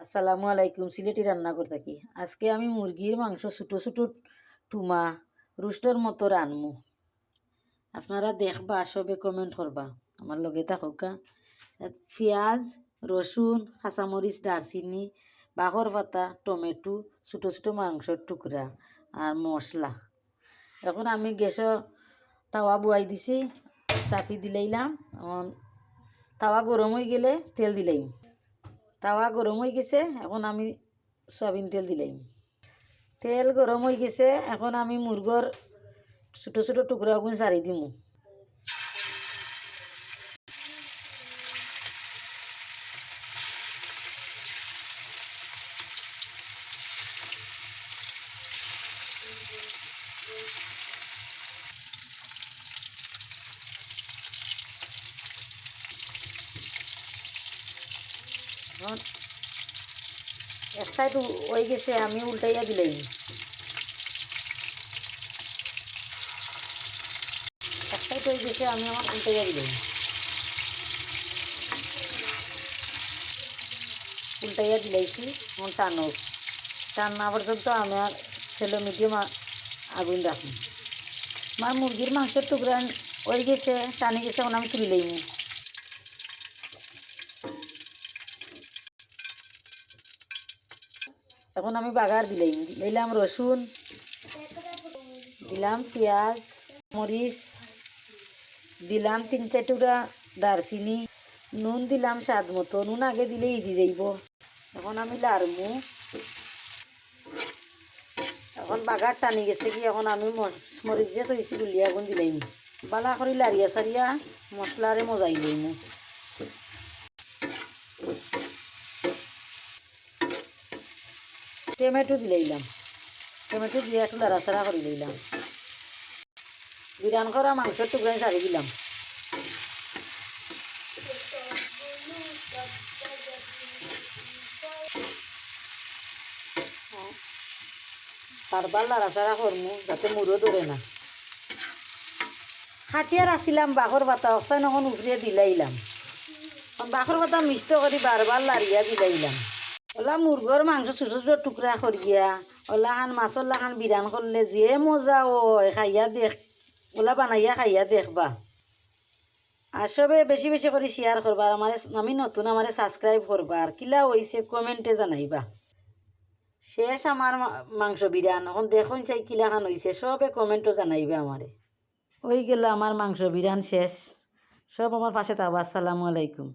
আসসালামু আলাইকুম। সিলেটি রান্নাঘর থাকি। আজকে আমি মুরগির মাংস ছোটো ছোটো টুমা রুস্টর মতো রানমু। আপনারা দেখবা, সবে কমেন্ট করবা, আমার লগে থাকুকা। পেঁয়াজ, রসুন, কাঁচামরিচ, দারচিনি, বাঘর পাতা, টমেটো, ছোটো ছোটো মাংসর টুকরা আর মশলা। এখন আমি গ্যাসও তাওয়া বুয়াই দিছি, চাপি দিলাইলাম। এখন তাওয়া গরম হয়ে গেলে তেল দিলাম। তাওয়া গরম হয়ে গেছে, এখন আমি সয়াবিন তেল দিলাম। তেল গরম হয়ে গেছে, এখন আমি মুরগর ছোটো ছোটো টুকরাগুলো সারি দিমু। এখন এক সাইড হয়ে গেছে, আমি উল্টাইয়া দিলাম। এক সাইড হয়ে গেছে, আমি আমার উল্টাইয়া দিলাম। উল্টাইয়া দিলাইছি। এখন টানা পর্যন্ত আমার সেলো মিডিয়াম আগুন রাখুন। আমার মুরগির মাংসের টুকরা হয়ে গেছে, টানি গেছে, এখন আমি তুলি লইম। এখন আমি বাগার দিলাম রসুন, দিলাম পেঁয়াজ, মরিচ, দিলাম 3-4 টুকরা দারচিনি, নুন দিলাম স্বাদ মতো। নুন আগে দিলে ইজি যাইব। এখন আমি লাড়মু। এখন বাগার টানি গেছে কি, এখন আমি মরিচ যে তৈছি গুলিয়া এখন দিলাম। বালা করে লাড়িয়া সারিয়া মশলারে মজাই লইম। টমেটো দিলাইলাম। টমেটো দিয়ে একটু লাড়াচাড়া করে লইলাম। বিরান করা মাংসের টুকরাই সারি দিলাম। বারবার লাড়াচাড়া করমু যাতে মুড়ো ধরে না। খাটিয়া রাখছিলাম বাঘর পাতা, অক্সাই নখন উফরিয়ে দিলাইলাম। বাঘর পাতা মিষ্ট করে বারবার লাড়িয়া দিলাইলাম। ওলা মুরগর মাংস ছোটো ছোটো টুকরা করিয়া ওলাখান মাছর লাখান বিরান করলে যে মজা হয়, খাইয়া দেখ। ওলা বানাইয়া খাইয়া দেখবা। আর সবে বেশি বেশি করে শেয়ার করবা। আর আমি নতুন, আমারে সাবস্ক্রাইব করবা। আর কিলা হয়েছে কমেন্টে জানাইবা। শেষ আমার মাংস বিরান। এখন দেখুন চাই কিলাখান হয়েছে, সবে কমেন্টও জানাইবে আমারে। ওই গেল আমার মাংস বিরান শেষ। সব আমার পাশে থাকবা। আসসালামু আলাইকুম।